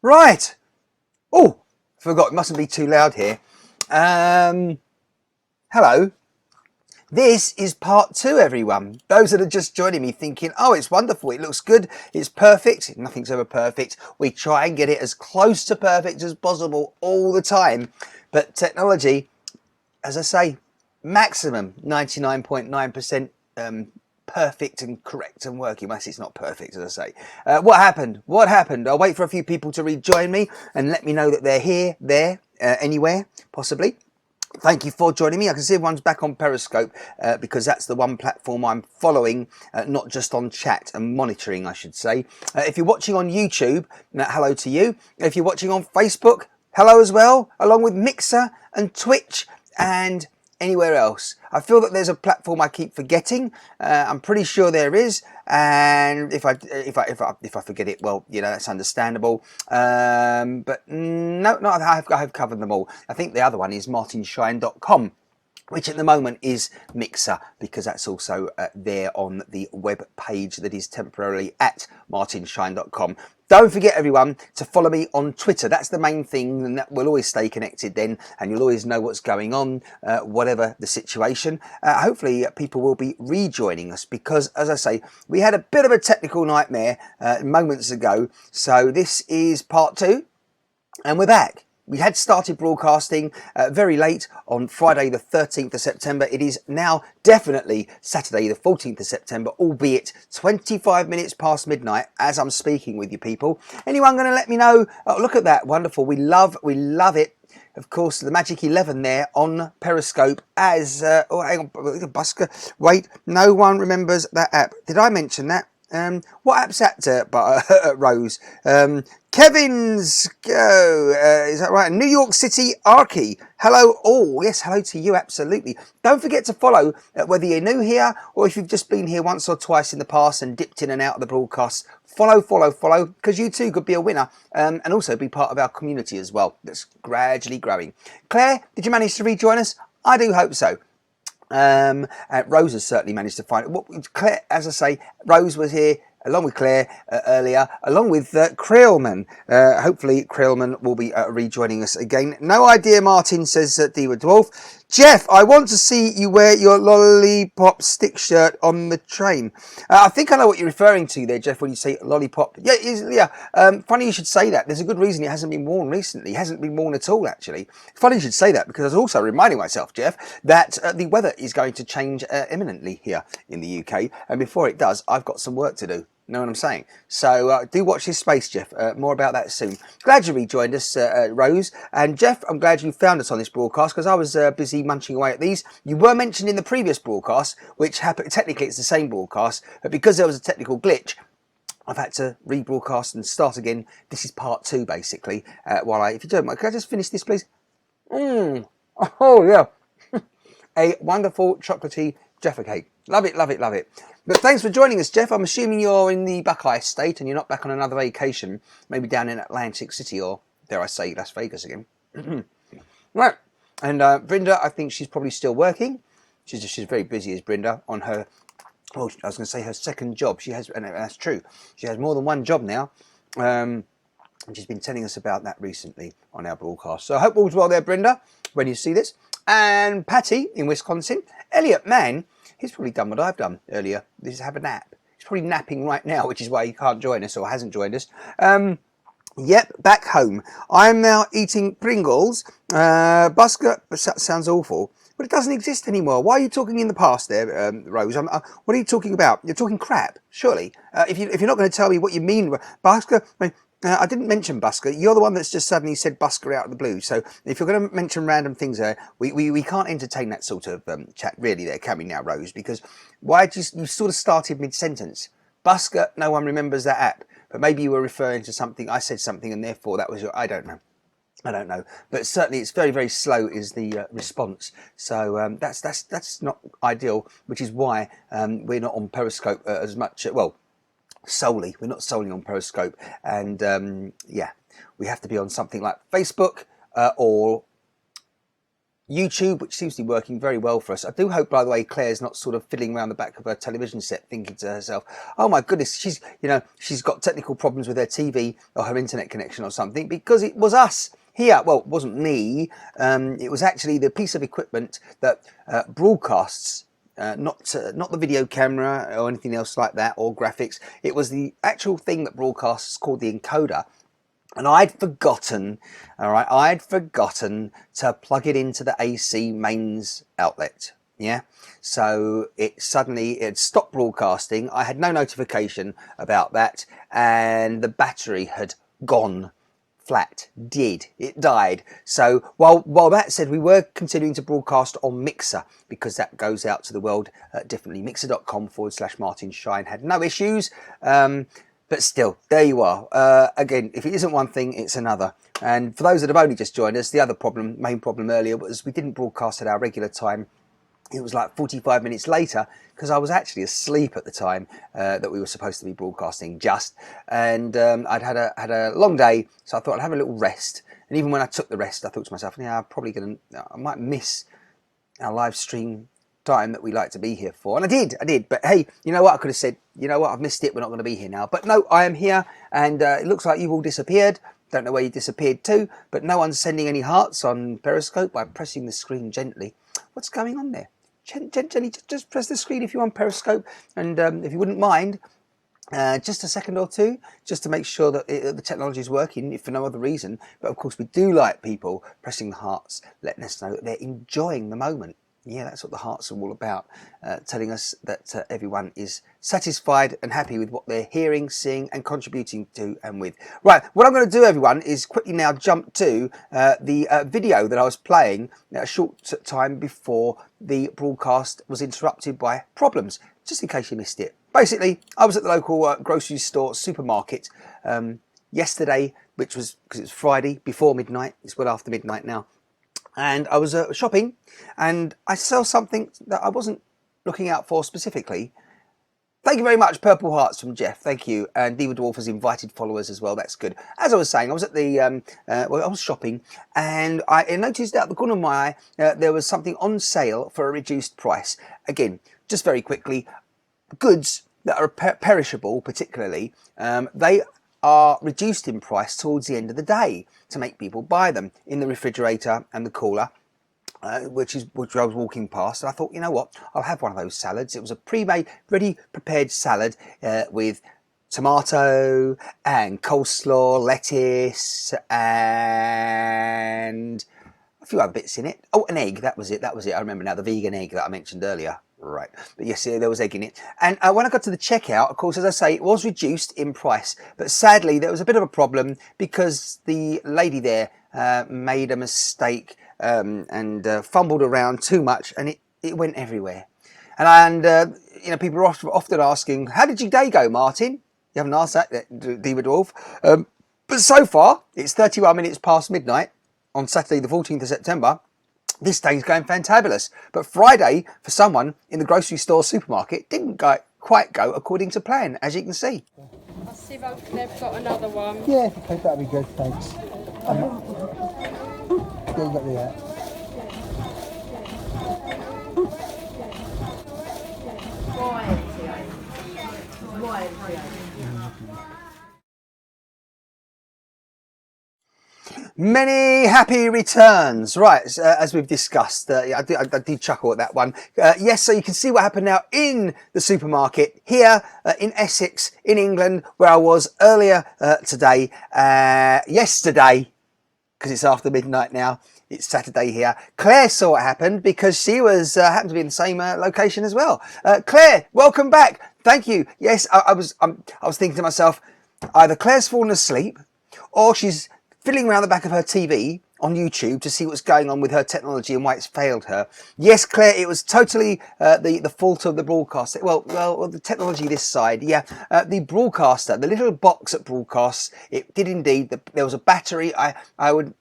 Right. Oh, forgot. It mustn't be too loud here. Hello. This is part 2, everyone. Those that are just joining me thinking, oh, it's wonderful. It looks good. It's perfect. Nothing's ever perfect. We try and get it as close to perfect as possible all the time. But technology, as I say, maximum 99.9% perfect and correct and working. Well, it's not perfect, as I say. What happened? What happened? I'll wait for a few people to rejoin me and let me know that they're here, there, anywhere, possibly. Thank you for joining me. I can see everyone's back on Periscope because that's the one platform I'm following, not just on chat and monitoring, I should say. If you're watching on YouTube, hello to you. If you're watching on Facebook, hello as well, along with Mixer and Twitch and anywhere else. I feel that there's a platform I keep forgetting. I'm pretty sure there is, and if I forget it, well, you know, that's understandable. But no, I have covered them all. I think the other one is martinshine.com, which at the moment is Mixer, because that's also there on the web page that is temporarily at martinshine.com. Don't forget, everyone, to follow me on Twitter. That's the main thing, and that will always stay connected then, and you'll always know what's going on, whatever the situation. Hopefully, people will be rejoining us because, as I say, we had a bit of a technical nightmare moments ago. So this is part 2, and we're back. We had started broadcasting very late on Friday the 13th of September. It is now definitely Saturday the 14th of September, albeit 25 minutes past midnight as I'm speaking with you people. Anyone going to let me know? Oh, look at that. Wonderful. We love it. Of course, the Magic 11 there on Periscope as... oh, hang on, Busker. Wait, no one remembers that app. Did I mention that? What app's that, Rose? Kevin's Go, is that right? New York City Archie. Hello all. Yes, hello to you, absolutely. Don't forget to follow, whether you're new here or if you've just been here once or twice in the past and dipped in and out of the broadcast. Follow, because you too could be a winner and also be part of our community as well. That's gradually growing. Claire, did you manage to rejoin us? I do hope so. Rose has certainly managed to find it. Claire, as I say, Rose was here along with Claire earlier, along with Creelman. Hopefully Creelman will be rejoining us again. No idea, Martin, says Diva Dwarf. Jeff, I want to see you wear your lollipop stick shirt on the train. I think I know what you're referring to there, Jeff, when you say lollipop. Yeah. Funny you should say that. There's a good reason it hasn't been worn recently. It hasn't been worn at all, actually. Funny you should say that, because I was also reminding myself, Jeff, that the weather is going to change imminently here in the UK. And before it does, I've got some work to do. Know what I'm saying? So do watch this space, Jeff. More about that soon. Glad you rejoined us, Rose. And Jeff, I'm glad you found us on this broadcast because I was busy munching away at these. You were mentioned in the previous broadcast, which happened. Technically, it's the same broadcast, but because there was a technical glitch, I've had to rebroadcast and start again. This is part 2, basically. If you don't mind, can I just finish this, please? Oh, yeah. A wonderful chocolatey Jaffa cake. Love it. But thanks for joining us, Jeff. I'm assuming you're in the Buckeye State and you're not back on another vacation, maybe down in Atlantic City or, dare I say, Las Vegas again. Right. And Brenda, I think she's probably still working. She's very busy, as Brenda, on her, well, I was going to say her second job. She has, and that's true. She has more than one job now. And she's been telling us about that recently on our broadcast. So I hope all's well there, Brenda, when you see this. And Patty in Wisconsin. Elliot, man, he's probably done what I've done earlier. This is have a nap. He's probably napping right now, which is why he can't join us or hasn't joined us. Yep, back home. I'm now eating Pringles. Busker, sounds awful, but it doesn't exist anymore. Why are you talking in the past there, Rose? What are you talking about? You're talking crap, surely. If you're not going to tell me what you mean, Busker, I didn't mention Busker. You're the one that's just suddenly said Busker out of the blue. So if you're going to mention random things there, we can't entertain that sort of chat really there, can we now, Rose? Because why did you sort of started mid-sentence? Busker, no one remembers that app. But maybe you were referring to something, I said something, and therefore that was your, I don't know. But certainly it's very, very slow is the response. So that's not ideal, which is why we're not on Periscope as much, solely. We're not solely on Periscope. And yeah, we have to be on something like Facebook or YouTube, which seems to be working very well for us. I do hope, by the way, Claire's not sort of fiddling around the back of her television set thinking to herself, oh my goodness, she's got technical problems with her TV or her internet connection or something, because it was us here. Well, it wasn't me. It was actually the piece of equipment that broadcasts, not the video camera or anything else like that, or graphics. It was the actual thing that broadcasts, called the encoder. And I'd forgotten, all right, to plug it into the AC mains outlet. Yeah, so it had stopped broadcasting. I had no notification about that, and the battery had gone flat. It died. So while that said, we were continuing to broadcast on Mixer, because that goes out to the world differently. Mixer.com/Martin Shine had no issues. But still, there you are. Again, if it isn't one thing, it's another. And for those that have only just joined us, the other main problem earlier was we didn't broadcast at our regular time. It was like 45 minutes later, because I was actually asleep at the time that we were supposed to be broadcasting just. And I'd had a long day, so I thought I'd have a little rest. And even when I took the rest, I thought to myself, yeah, I might miss our live stream time that we like to be here for. And I did, but hey, you know what, I could have said, you know what, I've missed it, we're not going to be here now. But no, I am here, and it looks like you've all disappeared. Don't know where you disappeared to, but no one's sending any hearts on Periscope by pressing the screen gently. What's going on there? Gently, just press the screen if you're on Periscope, and if you wouldn't mind, just a second or two, just to make sure that the technology is working, if for no other reason. But of course, we do like people pressing the hearts, letting us know that they're enjoying the moment. Yeah, that's what the hearts are all about, telling us that everyone is satisfied and happy with what they're hearing, seeing and contributing to and with. Right, what I'm going to do, everyone, is quickly now jump to the video that I was playing a short time before the broadcast was interrupted by problems, just in case you missed it. Basically, I was at the local grocery store supermarket yesterday, which was, because it's Friday, before midnight. It's well after midnight now. And I was shopping, and I saw something that I wasn't looking out for specifically. Thank you very much, Purple Hearts from Jeff. Thank you. And Diva Dwarf has invited followers as well. That's good. As I was saying, I was at the I was shopping, and I noticed out the corner of my eye there was something on sale for a reduced price. Again, just very quickly, goods that are perishable, particularly, they are reduced in price towards the end of the day to make people buy them in the refrigerator and the cooler, which I was walking past, and I thought, you know what, I'll have one of those salads. It was a pre-made, ready prepared salad with tomato and coleslaw, lettuce, and a few other bits in it. Oh, an egg, that was it. I remember now, the vegan egg that I mentioned earlier. Right, but yes, there was egg in it. And when I got to the checkout, of course, as I say, it was reduced in price. But sadly, there was a bit of a problem, because the lady there made a mistake and fumbled around too much, and it went everywhere. And you know, people are often asking, how did your day go, Martin? You haven't asked that, Diva Dwarf. But so far, it's 31 minutes past midnight on Saturday, the 14th of September. This day's going fantabulous, but Friday, for someone in the grocery store supermarket, didn't quite go according to plan, as you can see. I'll see if they've got another one. Yeah, okay, that'd be good, thanks. Yeah, you got the Many happy returns. Right, as we've discussed, I did chuckle at that one. Yes, so you can see what happened now in the supermarket here in Essex, in England, where I was earlier today. Yesterday, because it's after midnight now. It's Saturday here. Claire saw what happened because she was happened to be in the same location as well. Claire, welcome back. Thank you. Yes, I was thinking to myself, either Claire's fallen asleep or she's fiddling around the back of her TV on YouTube to see what's going on with her technology and why it's failed her. Yes, Claire, it was totally the fault of the broadcaster. Well, the technology this side, yeah. The broadcaster, the little box that broadcasts, it did indeed. There was a battery. I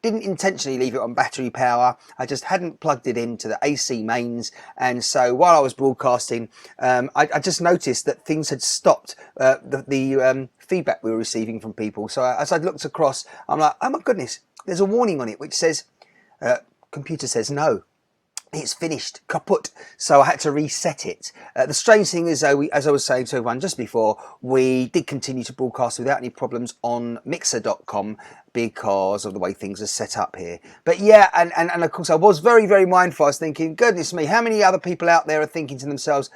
didn't intentionally leave it on battery power. I just hadn't plugged it into the AC mains, and so while I was broadcasting, I just noticed that things had stopped. The feedback we were receiving from people. So as I looked across, I'm like, oh my goodness. There's a warning on it which says, computer says no. it's finished, kaput. So I had to reset it. The strange thing is, though, as I was saying to everyone just before, we did continue to broadcast without any problems on Mixer.com because of the way things are set up here. But yeah, and of course I was very, very mindful. I was thinking, goodness me, how many other people out there are thinking to themselves,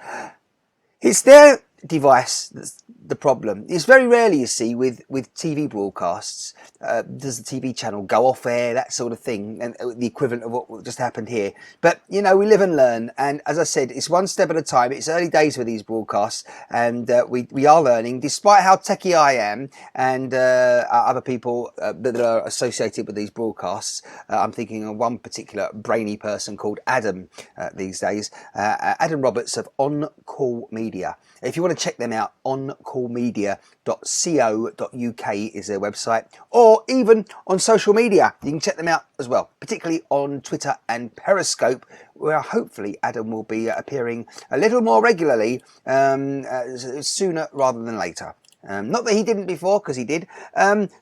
it's their device that's the problem. It's very rarely, you see, with TV broadcasts, does the TV channel go off air, that sort of thing, and the equivalent of what just happened here. But, you know, we live and learn. And as I said, it's one step at a time. It's early days with these broadcasts, and we are learning, despite how techie I am and other people that are associated with these broadcasts. I'm thinking of one particular brainy person called Adam these days, Adam Roberts of On Call Media. If you want to check them out, oncallmedia.co.uk is their website, or even on social media. You can check them out as well, particularly on Twitter and Periscope, where hopefully Adam will be appearing a little more regularly sooner rather than later. Not that he didn't before, because he did.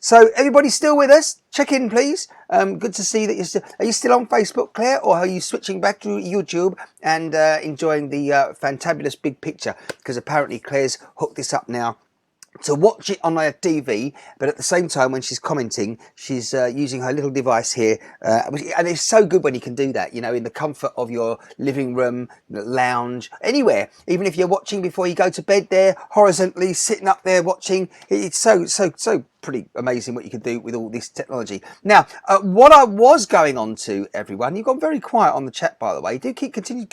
So everybody still with us? Check in, please. Good to see that you're still. Are you still on Facebook, Claire, or are you switching back to YouTube and enjoying the fantabulous big picture? Because apparently Claire's hooked this up now to watch it on her TV, but at the same time when she's commenting, she's using her little device here, and it's so good when you can do that, you know, in the comfort of your living room, lounge, anywhere. Even if you're watching before you go to bed there, horizontally, sitting up there watching, it's so pretty amazing what you can do with all this technology. Now, what I was going on to, everyone, you've gone very quiet on the chat, by the way. Do continue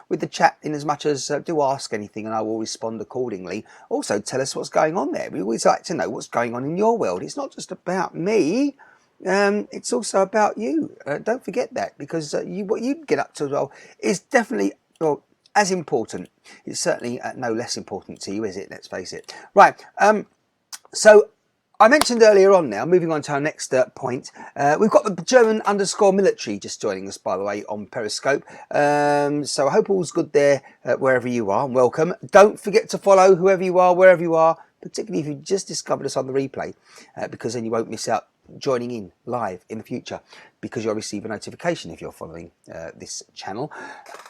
with the chat in as much as do ask anything, and I will respond accordingly. Also, tell us what's going on there. We always like to know what's going on in your world. It's not just about me. It's also about you. Don't forget that, because what you get up to as well is definitely, well, as important. It's certainly no less important to you, is it? Let's face it. Right. So I mentioned earlier on now, moving on to our next point, we've got the German_military just joining us, by the way, on Periscope. So I hope all's good there wherever you are, and welcome. Don't forget to follow whoever you are, wherever you are, particularly if you just discovered us on the replay, because then you won't miss out joining in live in the future, because you'll receive a notification if you're following this channel.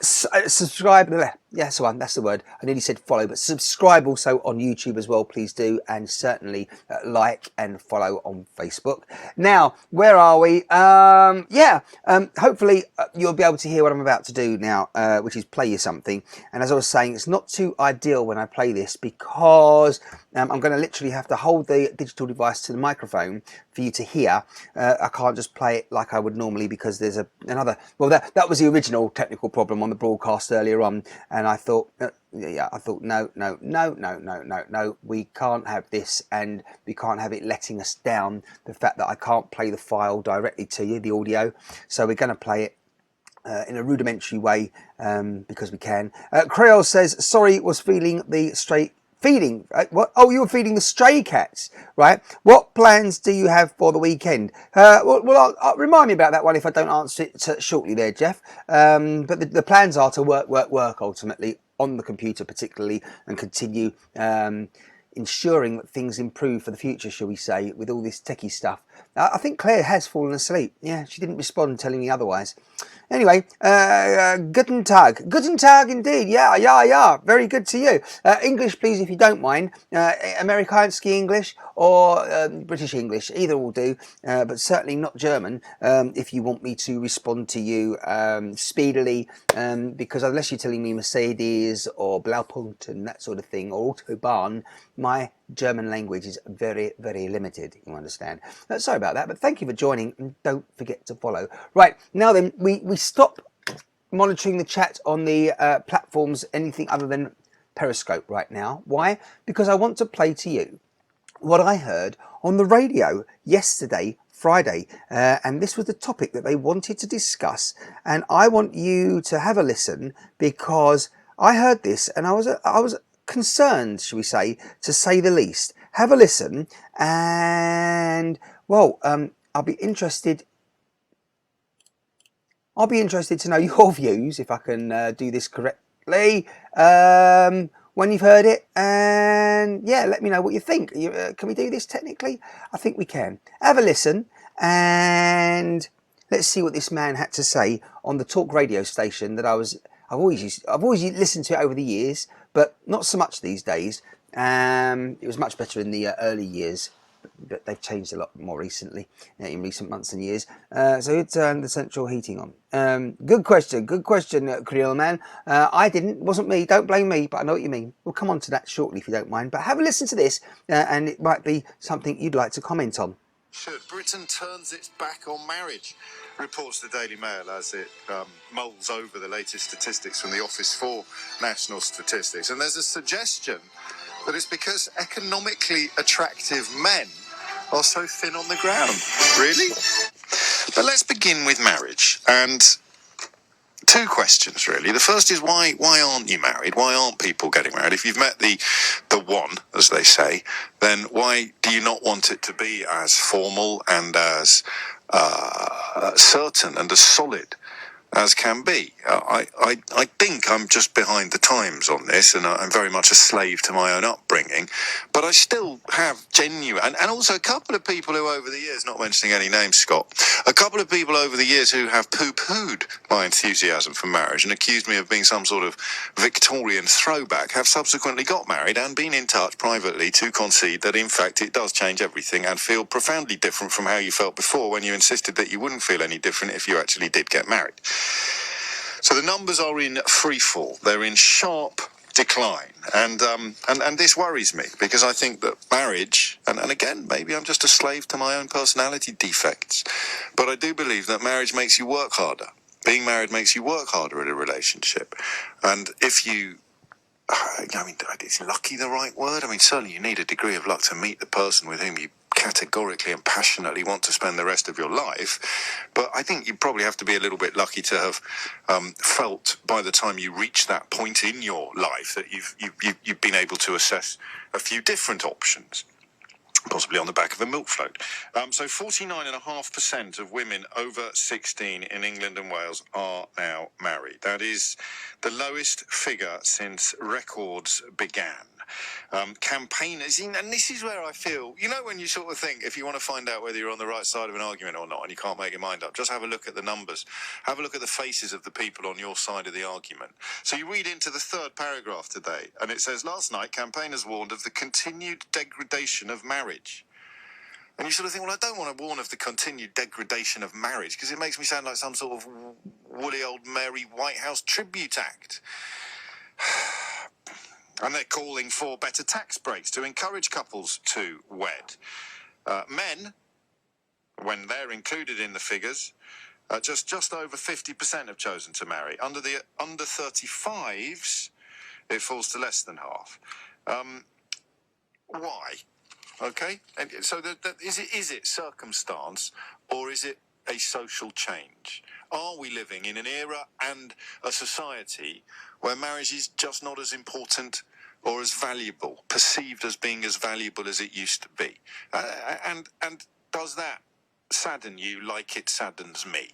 Subscribe, yes, that's the word. I nearly said follow, but subscribe also on YouTube as well, please do, and certainly like and follow on Facebook. Now, where are we? Hopefully you'll be able to hear what I'm about to do now, which is play you something. And as I was saying, it's not too ideal when I play this, because I'm going to literally have to hold the digital device to the microphone for you to hear. I can't just play it like I would normally, because there's another, well, that was the original technical problem on the broadcast earlier on, and I thought no, we can't have this, and we can't have it letting us down, the fact that I can't play the file directly to you, the audio. So we're going to play it in a rudimentary way, because we can. Creole says, sorry, was feeding the feeding, what? Oh, you were feeding the stray cats, right? What plans do you have for the weekend? Well, I'll remind me about that one if I don't answer it shortly there, Jeff. But the plans are to work ultimately on the computer particularly, and continue ensuring that things improve for the future, shall we say, with all this techie stuff. I think Claire has fallen asleep. Yeah, she didn't respond, telling me otherwise. Anyway, guten Tag. Guten Tag indeed. Yeah. Very good to you. English, please, if you don't mind. Amerikansky English or British English. Either will do, but certainly not German, if you want me to respond to you speedily, because unless you're telling me Mercedes or Blaupunkt and that sort of thing, or Autobahn, my German language is very, very limited, you understand. Sorry about that, but thank you for joining, and don't forget to follow. Right, now then, we stop monitoring the chat on the platforms, anything other than Periscope right now. Why? Because I want to play to you what I heard on the radio yesterday, Friday, and this was the topic that they wanted to discuss, and I want you to have a listen, because I heard this and I was concerned, shall we say the least. Have a listen, and well, I'll be interested to know your views, if I can do this correctly, when you've heard it, and yeah, let me know what you think. Can we do this technically? I think we can. Have a listen, and Let's see what this man had to say on the talk radio station that I've always listened to it over the years, but not so much these days. It was much better in the early years, but they've changed a lot more recently, in recent months and years. So who turned the central heating on? Good question, Creole man. I didn't, wasn't me, don't blame me, but I know what you mean. We'll come on to that shortly if you don't mind, but have a listen to this, and it might be something you'd like to comment on. Should Britain turns its back on marriage, reports the Daily Mail as it mulls over the latest statistics from the Office for National Statistics. And there's a suggestion that it's because economically attractive men are so thin on the ground. Really? But let's begin with marriage. And two questions, really. The first is why aren't you married? Why aren't people getting married? If you've met the one, as they say, then why do you not want it to be as formal and as certain and as solid as can be? I think I'm just behind the times on this, and I'm very much a slave to my own upbringing, but I still have genuine, and also a couple of people who over the years, not mentioning any names, Scott, a couple of people over the years who have poo-pooed my enthusiasm for marriage and accused me of being some sort of Victorian throwback, have subsequently got married and been in touch privately to concede that in fact it does change everything and feel profoundly different from how you felt before when you insisted that you wouldn't feel any different if you actually did get married. So the numbers are in free fall. They're in sharp decline. And this worries me because I think that marriage, and again, maybe I'm just a slave to my own personality defects, but I do believe that marriage makes you work harder. Being married makes you work harder in a relationship. And if you, I mean, is lucky the right word? I mean, certainly you need a degree of luck to meet the person with whom you categorically and passionately want to spend the rest of your life, but I think you probably have to be a little bit lucky to have felt by the time you reach that point in your life that you've been able to assess a few different options, possibly on the back of a milk float. So 49.5% of women over 16 in England and Wales are now married. That is the lowest figure since records began. Campaigners, and this is where I feel, you know, when you sort of think, if you want to find out whether you're on the right side of an argument or not and you can't make your mind up, just have a look at the numbers, have a look at the faces of the people on your side of the argument. So you read into the third paragraph today and it says, last night campaigners warned of the continued degradation of marriage. And you sort of think, well, I don't want to warn of the continued degradation of marriage because it makes me sound like some sort of woolly old Mary Whitehouse tribute act. And they're calling for better tax breaks to encourage couples to wed. Men, when they're included in the figures, just over 50% have chosen to marry. Under the under 35s, it falls to less than half. Why? Okay, and so is it circumstance or is it a social change? Are we living in an era and a society where marriage is just not as important or as valuable, perceived as being as valuable as it used to be? And does that sadden you like it saddens me?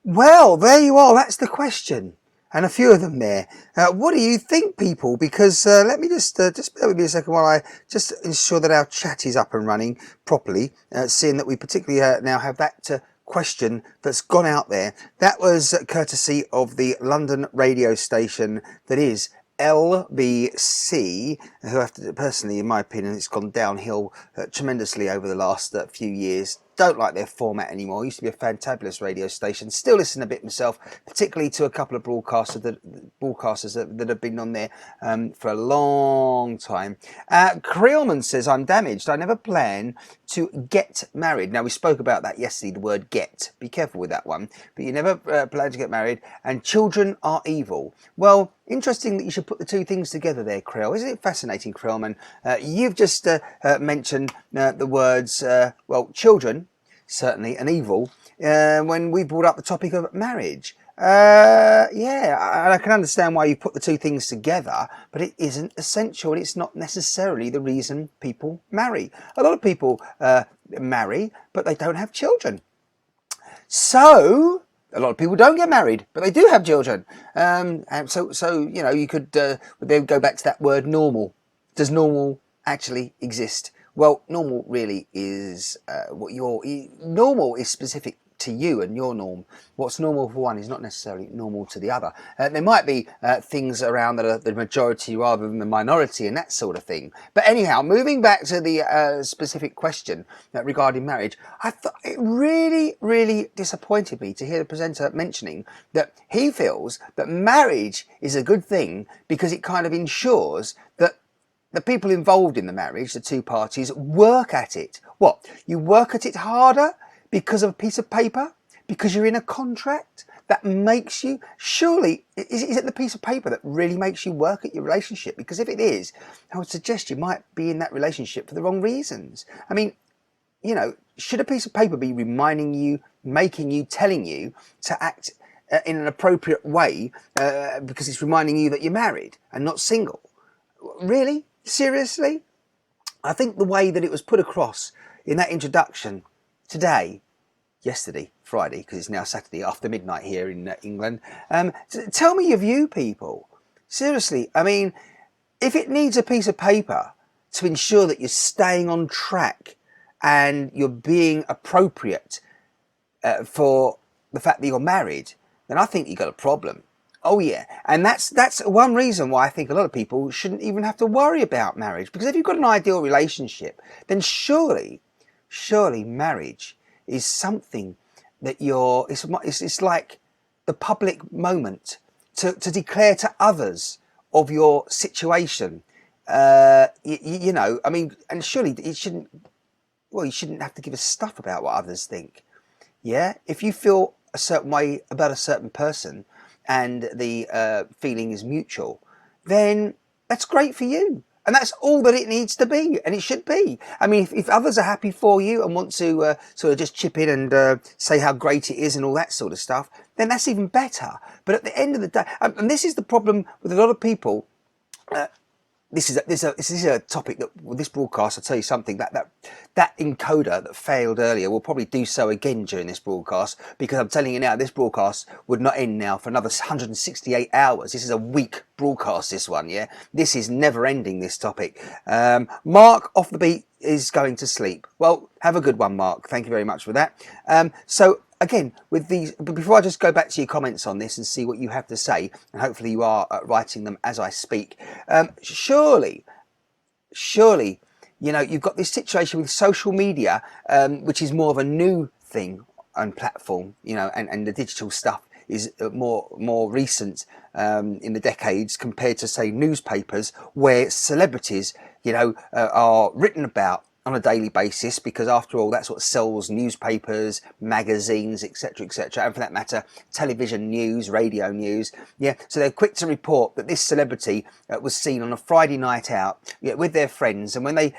Well, there you are. That's the question. And a few of them there. What do you think, people? Because let me just bear with me a second while I just ensure that our chat is up and running properly, seeing that we particularly now have that question that's gone out there. That was courtesy of the London radio station that is LBC, who have to, personally, in my opinion, it's gone downhill tremendously over the last few years. Don't like their format anymore. It used to be a fantabulous radio station. Still listen a bit myself, particularly to a couple of broadcasters that have been on there for a long time. Creelman says, I'm damaged. I never plan to get married. Now, we spoke about that yesterday, the word get. Be careful with that one. But you never plan to get married. And children are evil. Well, interesting that you should put the two things together there, Creel. Isn't it fascinating, Creelman? You've just mentioned the words, well, children, certainly, and evil, when we brought up the topic of marriage. Yeah, I can understand why you put the two things together, but it isn't essential and it's not necessarily the reason people marry. A lot of people marry, but they don't have children. So a lot of people don't get married, but they do have children. And so you know, you could then go back to that word normal. Does normal actually exist? Well, normal really is normal is specific to you and your norm. What's normal for one is not necessarily normal to the other. There might be things around that are the majority rather than the minority and that sort of thing. But anyhow, moving back to the specific question regarding marriage, I thought it really, really disappointed me to hear the presenter mentioning that he feels that marriage is a good thing because it kind of ensures that the people involved in the marriage, the two parties, work at it. What? You work at it harder because of a piece of paper? Because you're in a contract that makes you... Surely, is it the piece of paper that really makes you work at your relationship? Because if it is, I would suggest you might be in that relationship for the wrong reasons. I mean, you know, should a piece of paper be reminding you, making you, telling you to act in an appropriate way because it's reminding you that you're married and not single? Really? Seriously? I think the way that it was put across in that introduction today, yesterday, Friday, because it's now Saturday after midnight here in England, tell me your view, people. Seriously, I mean, if it needs a piece of paper to ensure that you're staying on track and you're being appropriate for the fact that you're married, then I think you've got a problem. Oh yeah, and that's one reason why I think a lot of people shouldn't even have to worry about marriage. Because if you've got an ideal relationship, then surely marriage is something that it's like the public moment to declare to others of your situation. You know, I mean, and surely it shouldn't. Well, you shouldn't have to give a stuff about what others think. Yeah, if you feel a certain way about a certain person, and the feeling is mutual, then that's great for you. And that's all that it needs to be, and it should be. I mean, if others are happy for you and want to sort of just chip in and say how great it is and all that sort of stuff, then that's even better. But at the end of the day, and this is the problem with a lot of people, this is a topic that with this broadcast, I'll tell you something, that encoder that failed earlier will probably do so again during this broadcast, because I'm telling you now, this broadcast would not end now for another 168 hours. This is a week broadcast, this one, yeah? This is never ending, this topic. Mark off the beat is going to sleep. Well, have a good one, Mark. Thank you very much for that. So again, with these, but before I just go back to your comments on this and see what you have to say, and hopefully you are writing them as I speak, surely, you know, you've got this situation with social media, which is more of a new thing and platform, you know, and the digital stuff is more recent in the decades compared to, say, newspapers, where celebrities, you know, are written about on a daily basis, because after all, that's what sells newspapers, magazines, etc., etc., and for that matter, television news, radio news. Yeah, so they're quick to report that this celebrity was seen on a Friday night out, yeah, with their friends, and when they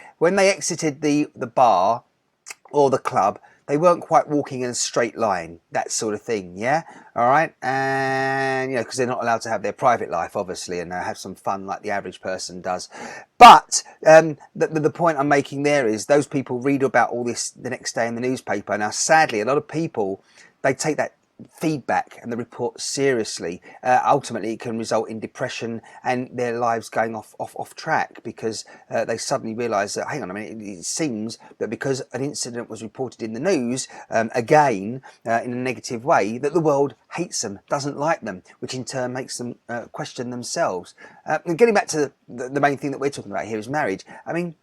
exited the bar or the club, they weren't quite walking in a straight line, that sort of thing, yeah? All right? And, you know, because they're not allowed to have their private life, obviously, and have some fun like the average person does. But the point I'm making there is those people read about all this the next day in the newspaper. Now, sadly, a lot of people, they take that feedback and the report seriously. Ultimately, it can result in depression and their lives going off track, because they suddenly realise that, hang on a minute, it seems that because an incident was reported in the news, again, in a negative way, that the world hates them, doesn't like them, which in turn makes them question themselves. And getting back to the main thing that we're talking about here is marriage. I mean,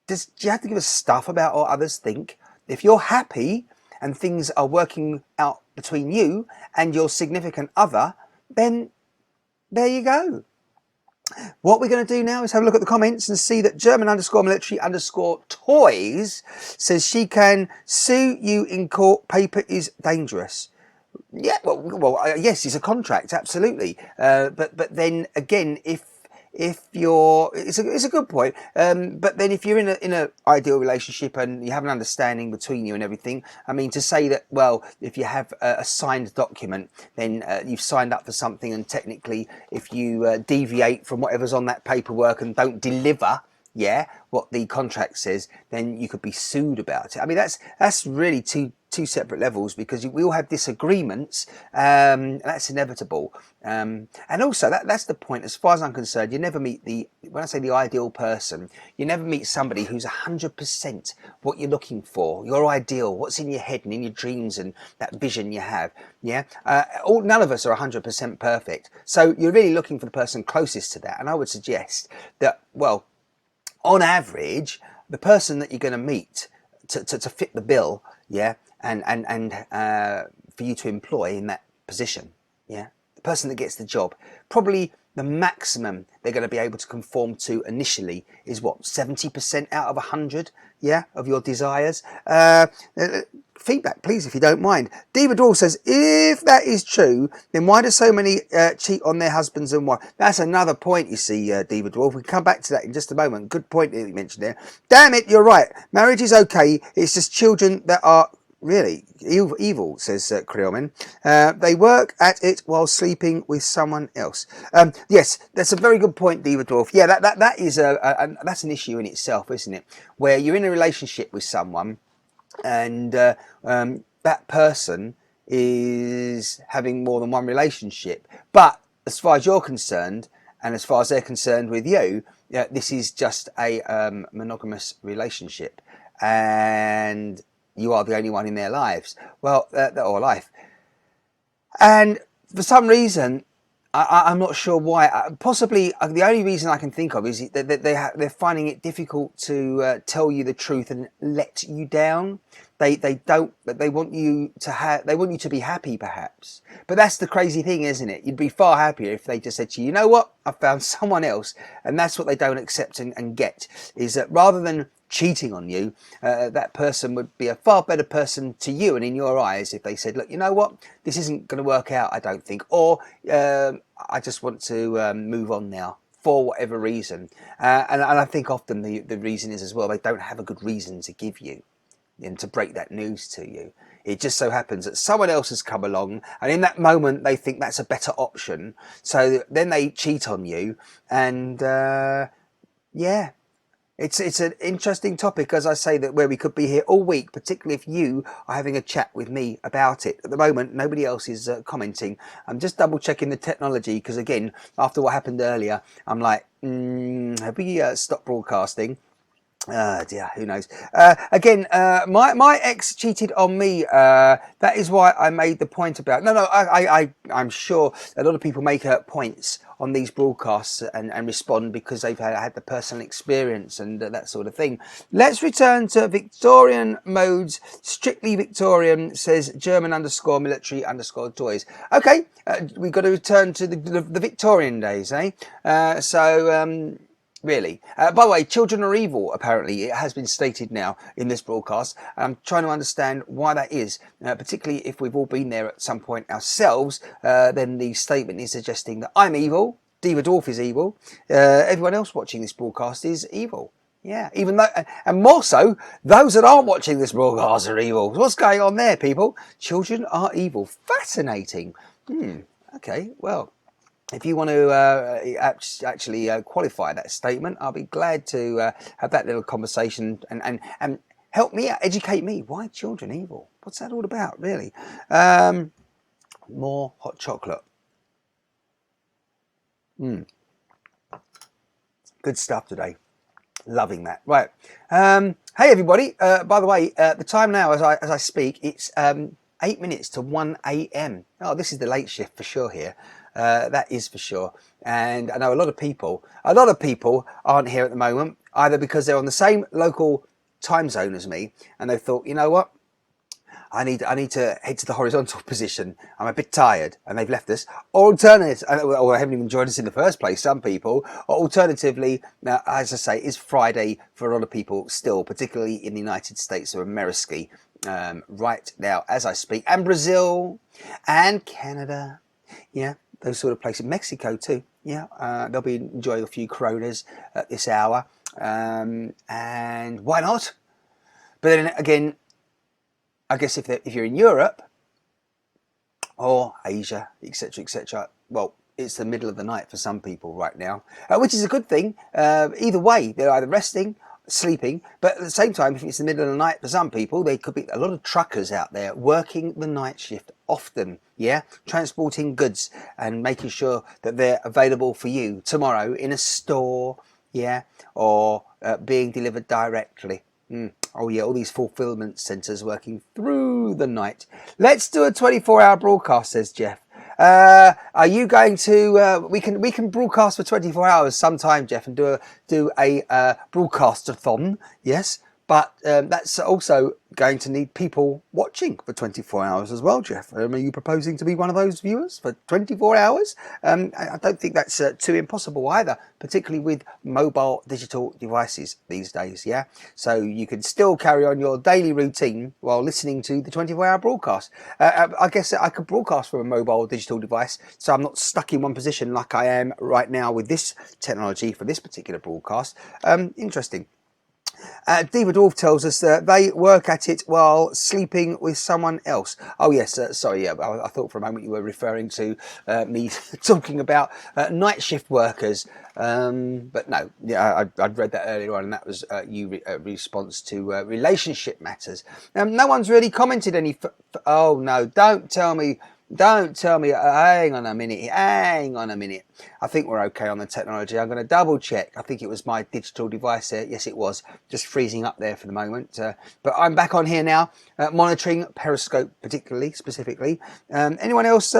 do you have to give a stuff about what others think? If you're happy and things are working out between you and your significant other, then there you go. What we're going to do now is have a look at the comments and see that German_military_toys says she can sue you in court. Paper is dangerous. Yeah, well, yes, it's a contract, absolutely. But then again, if you're, it's a good point. But then if you're in a ideal relationship and you have an understanding between you and everything, I mean, to say that, well, if you have a signed document, then you've signed up for something, and technically, if you deviate from whatever's on that paperwork and don't deliver, yeah, what the contract says, then you could be sued about it. I mean, that's really too two separate levels, because we all have disagreements. That's inevitable. And also that's the point, as far as I'm concerned. You never meet when I say the ideal person, you never meet somebody who's 100% what you're looking for, your ideal, what's in your head and in your dreams and that vision you have. Yeah. None of us are 100% perfect. So you're really looking for the person closest to that. And I would suggest that, well, on average, the person that you're going to meet to fit the bill, yeah, and for you to employ in that position, yeah, the person that gets the job, probably the maximum they're going to be able to conform to initially is what, 70% out of 100, yeah, of your desires. Feedback, please, if you don't mind. Diva Dwarf says, if that is true, then why do so many cheat on their husbands and wives? That's another point, you see, Diva Dwarf. We can come back to that in just a moment. Good point that you mentioned there. Damn it, you're right. Marriage is okay. It's just children that are really evil, says Creelman. They work at it while sleeping with someone else. Yes, that's a very good point, Diva Dwarf. Yeah, that is that's an issue in itself, isn't it? Where you're in a relationship with someone, and that person is having more than one relationship, but as far as you're concerned and as far as they're concerned with you, this is just a monogamous relationship, and you are the only one in their lives, or life. And for some reason, I'm not sure why. Possibly the only reason I can think of is that they're finding it difficult to tell you the truth and let you down. They want you to be happy, perhaps. But that's the crazy thing, isn't it? You'd be far happier if they just said to you, you know what, I found someone else. And that's what they don't accept and get, is that rather than cheating on you, that person would be a far better person to you and in your eyes if they said, look, you know what, this isn't going to work out, I don't think, or I just want to move on now for whatever reason. And I think often the reason is as well, they don't have a good reason to give you and to break that news to you. It just so happens that someone else has come along, and in that moment they think that's a better option, so then they cheat on you. And yeah, it's an interesting topic, as I say, that where we could be here all week, particularly if you are having a chat with me about it. At the moment, nobody else is commenting. I'm just double checking the technology, because again, after what happened earlier, I'm like, have we stopped broadcasting? Dear, who knows? Again, my ex cheated on me. That is why I made the point about. No, I'm sure a lot of people make points on these broadcasts and respond because they've had the personal experience and that sort of thing. Let's return to Victorian modes. Strictly Victorian, says German _ military _ toys. Okay, we've got to return to the Victorian days, eh? Really. By the way, children are evil, apparently. It has been stated now in this broadcast. I'm trying to understand why that is, particularly if we've all been there at some point ourselves. Then the statement is suggesting that I'm evil, Diva Dwarf is evil, everyone else watching this broadcast is evil. Yeah, even though, and more so, those that aren't watching this broadcast are evil. What's going on there, people? Children are evil. Fascinating. Okay, well, if you want to actually qualify that statement, I'll be glad to have that little conversation and help me out, educate me. Why children evil? What's that all about, really? More hot chocolate. Good stuff today. Loving that. Right. Hey, everybody. By the way, the time now as I speak, it's 8 minutes to 1 a.m. Oh, this is the late shift for sure here. That is for sure. And I know a lot of people aren't here at the moment, either because they're on the same local time zone as me and they thought, you know what, I need to head to the horizontal position. I'm a bit tired, and they've left us. Or alternatively, or they haven't even joined us in the first place, some people. Or alternatively, as I say, it's Friday for a lot of people still, particularly in the United States of America, right now as I speak, and Brazil and Canada. Yeah, those sort of places. Mexico too. Yeah, they'll be enjoying a few Coronas at this hour. And why not? But then again, I guess if you're in Europe or Asia, etc., well, it's the middle of the night for some people right now, which is a good thing. Either way, they're either resting, sleeping, but at the same time, if it's the middle of the night for some people, there could be a lot of truckers out there working the night shift often, yeah, transporting goods and making sure that they're available for you tomorrow in a store, yeah, or being delivered directly. Oh yeah, all these fulfillment centres working through the night. Let's do a 24-hour broadcast, says Jeff. Are you going to? We can broadcast for 24 hours sometime, Jeff, and do a broadcast-a-thon. Yes, but that's also going to need people watching for 24 hours as well, Jeff. Are you proposing to be one of those viewers for 24 hours? I don't think that's too impossible either, particularly with mobile digital devices these days, yeah? So you can still carry on your daily routine while listening to the 24-hour broadcast. I guess I could broadcast from a mobile digital device, so I'm not stuck in one position like I am right now with this technology for this particular broadcast. Interesting. Diva Dwarf tells us that they work at it while sleeping with someone else. Oh yes, sorry, yeah, I thought for a moment you were referring to me talking about night shift workers, but no, yeah, I'd read that earlier on, and that was you response to relationship matters. No one's really commented any. Oh no, don't tell me. Hang on a minute. I think we're okay on the technology. I'm going to double check. I think it was my digital device there. Yes, it was. Just freezing up there for the moment. But I'm back on here now, monitoring Periscope specifically. Anyone else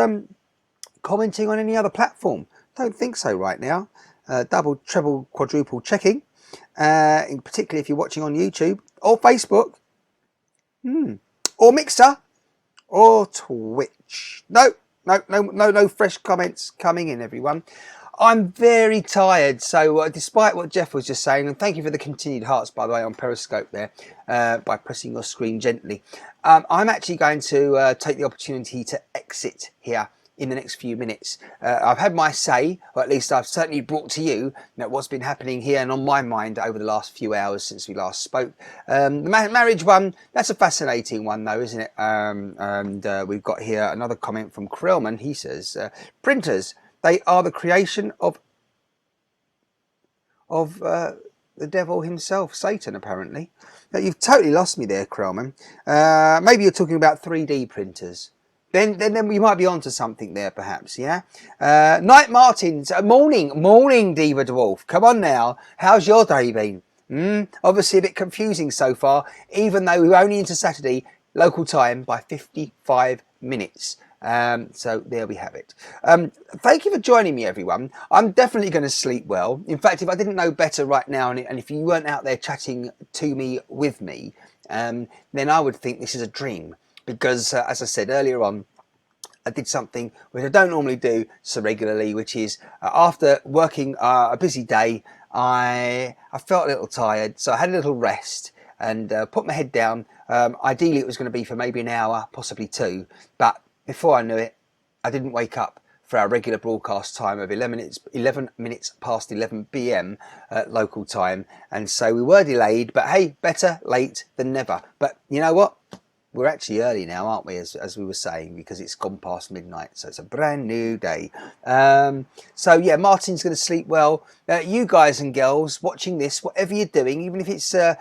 commenting on any other platform? Don't think so right now. Double, treble, quadruple checking. Particularly if you're watching on YouTube or Facebook. Or Mixer. Or Twitch. No fresh comments coming in, everyone. I'm very tired, so despite what Jeff was just saying, and thank you for the continued hearts, by the way, on Periscope there, by pressing your screen gently. I'm actually going to take the opportunity to exit here in the next few minutes. I've had my say, or at least I've certainly brought to you what's been happening here and on my mind over the last few hours since we last spoke. The marriage one, that's a fascinating one though, isn't it? And we've got here another comment from Krellman. He says, printers, they are the creation of the devil himself, Satan, apparently. Now, you've totally lost me there, Krellman. Maybe you're talking about 3D printers. Then we might be onto something there, perhaps, yeah? Night Martins, morning, Diva Dwarf. Come on now, how's your day been? Obviously a bit confusing so far, even though we're only into Saturday, local time, by 55 minutes. So there we have it. Thank you for joining me, everyone. I'm definitely going to sleep well. In fact, if I didn't know better right now, and if you weren't out there chatting to me, with me, then I would think this is a dream. Because, as I said earlier on, I did something which I don't normally do so regularly, which is after working a busy day, I felt a little tired, so I had a little rest and put my head down. Ideally, it was going to be for maybe an hour, possibly two, but before I knew it, I didn't wake up for our regular broadcast time of 11 minutes past 11 p.m. Local time, and so we were delayed, but hey, better late than never. But you know what? We're actually early now, aren't we, as we were saying, because it's gone past midnight, so it's a brand new day. So yeah, Martin's going to sleep well. You guys and girls watching this, whatever you're doing, even if it's at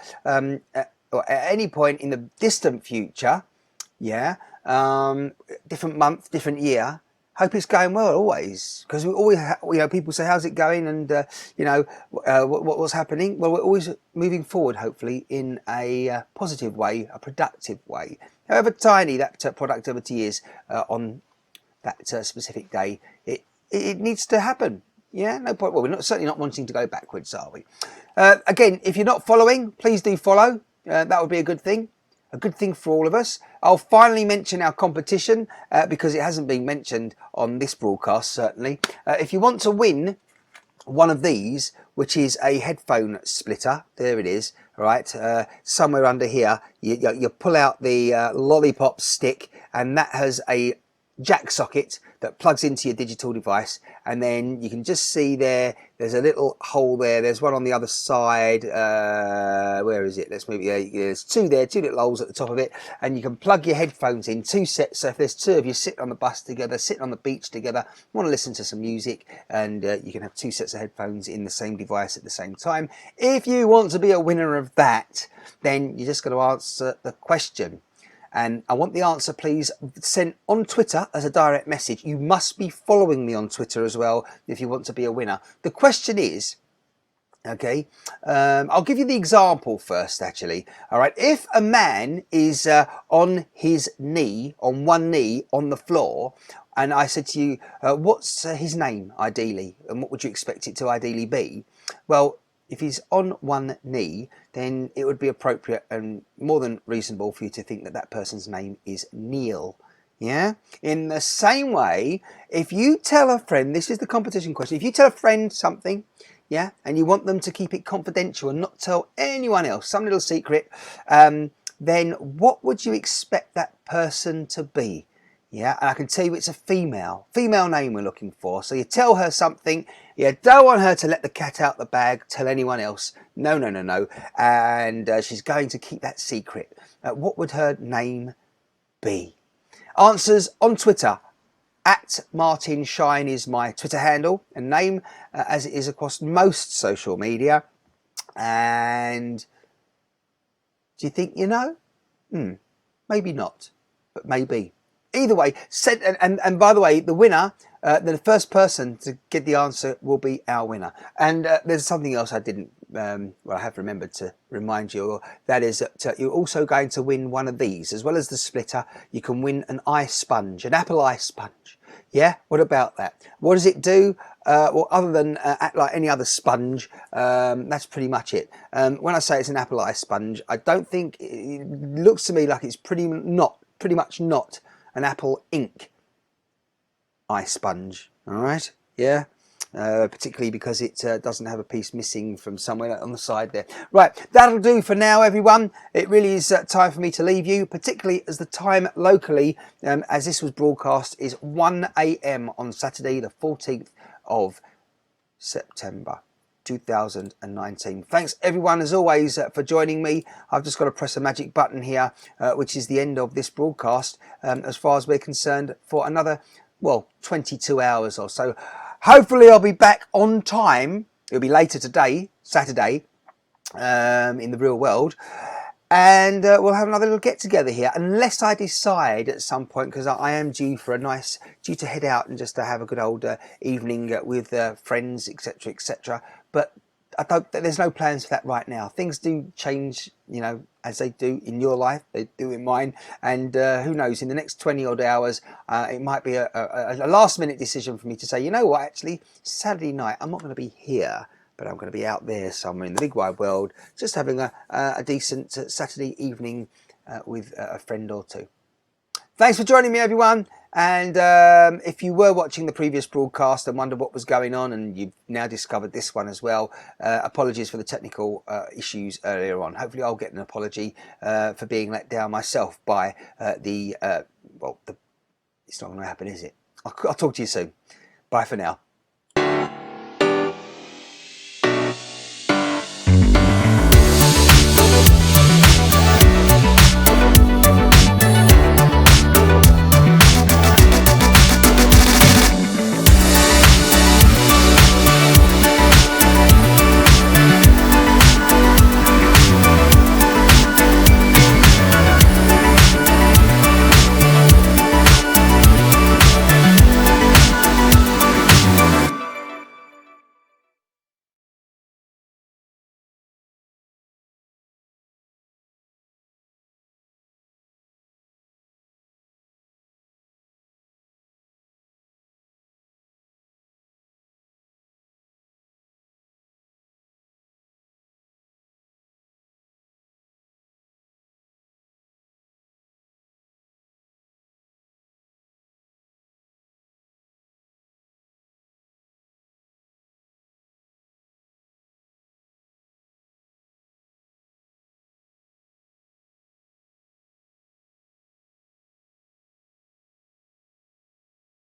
any point in the distant future, yeah, different month, different year, hope it's going well always, because we always, people say, how's it going, and what's happening. Well, we're always moving forward, hopefully, in a positive way, a productive way. However tiny that productivity is on that specific day, it needs to happen. Yeah, no point. Well, we're certainly not wanting to go backwards, are we? Again, if you're not following, please do follow. That would be a good thing. A good thing for all of us. I'll finally mention our competition because it hasn't been mentioned on this broadcast, certainly. If you want to win one of these, which is a headphone splitter, there it is, right, somewhere under here, you pull out the lollipop stick, and that has a jack socket that plugs into your digital device, and then you can just see there's a little hole there. There's one on the other side. Where is it? Let's move it. There's two there, two little holes at the top of it, and you can plug your headphones in, two sets. So if there's two of you sitting on the bus together, sitting on the beach together, want to listen to some music, and you can have two sets of headphones in the same device at the same time. If you want to be a winner of that, then you just got to answer the question. And I want the answer, please, sent on Twitter as a direct message. You must be following me on Twitter as well if you want to be a winner. The question is, okay, I'll give you the example first, actually. All right, if a man is on his knee, on one knee on the floor, and I said to you, what's his name, ideally, and what would you expect it to ideally be? Well, if he's on one knee, then it would be appropriate and more than reasonable for you to think that that person's name is Neil. Yeah? In the same way, if you tell a friend, this is the competition question, if you tell a friend something, yeah, and you want them to keep it confidential and not tell anyone else, some little secret, then what would you expect that person to be? Yeah, and I can tell you it's a female name we're looking for. So you tell her something, you don't want her to let the cat out the bag, tell anyone else. No. And she's going to keep that secret. What would her name be? Answers on Twitter. @MartinShine is my Twitter handle and name, as it is across most social media. And do you think you know? Maybe not, but maybe. Either way, and by the way, the winner, the first person to get the answer will be our winner. And there's something else I didn't, well, I have remembered to remind you, that is that you're also going to win one of these. As well as the splitter, you can win an ice sponge, an apple ice sponge. Yeah, what about that? What does it do? Well, other than act like any other sponge, that's pretty much it. When I say it's an apple ice sponge, I don't think, it looks to me like it's pretty much not an apple ink ice sponge. All right, yeah, particularly because it doesn't have a piece missing from somewhere on the side there. Right, that'll do for now, everyone. It really is time for me to leave you, particularly as the time locally, as this was broadcast, is 1 AM on Saturday the 14th of September 2019. Thanks everyone as always for joining me. I've just got to press a magic button here, which is the end of this broadcast, as far as we're concerned, for another, well, 22 hours or so. Hopefully I'll be back on time. It'll be later today, Saturday, in the real world, and we'll have another little get together here, unless I decide at some point, because I am due to head out and just to have a good old evening with friends, etc. But there's no plans for that right now. Things do change, you know, as they do in your life, they do in mine, and who knows, in the next 20 odd hours, it might be a last minute decision for me to say, you know what, actually, Saturday night, I'm not going to be here, but I'm going to be out there somewhere in the big wide world, just having a decent Saturday evening with a friend or two. Thanks for joining me, everyone. And if you were watching the previous broadcast and wondered what was going on, and you've now discovered this one as well, apologies for the technical issues earlier on. Hopefully I'll get an apology for being let down myself by it's not going to happen, is it? I'll talk to you soon. Bye for now.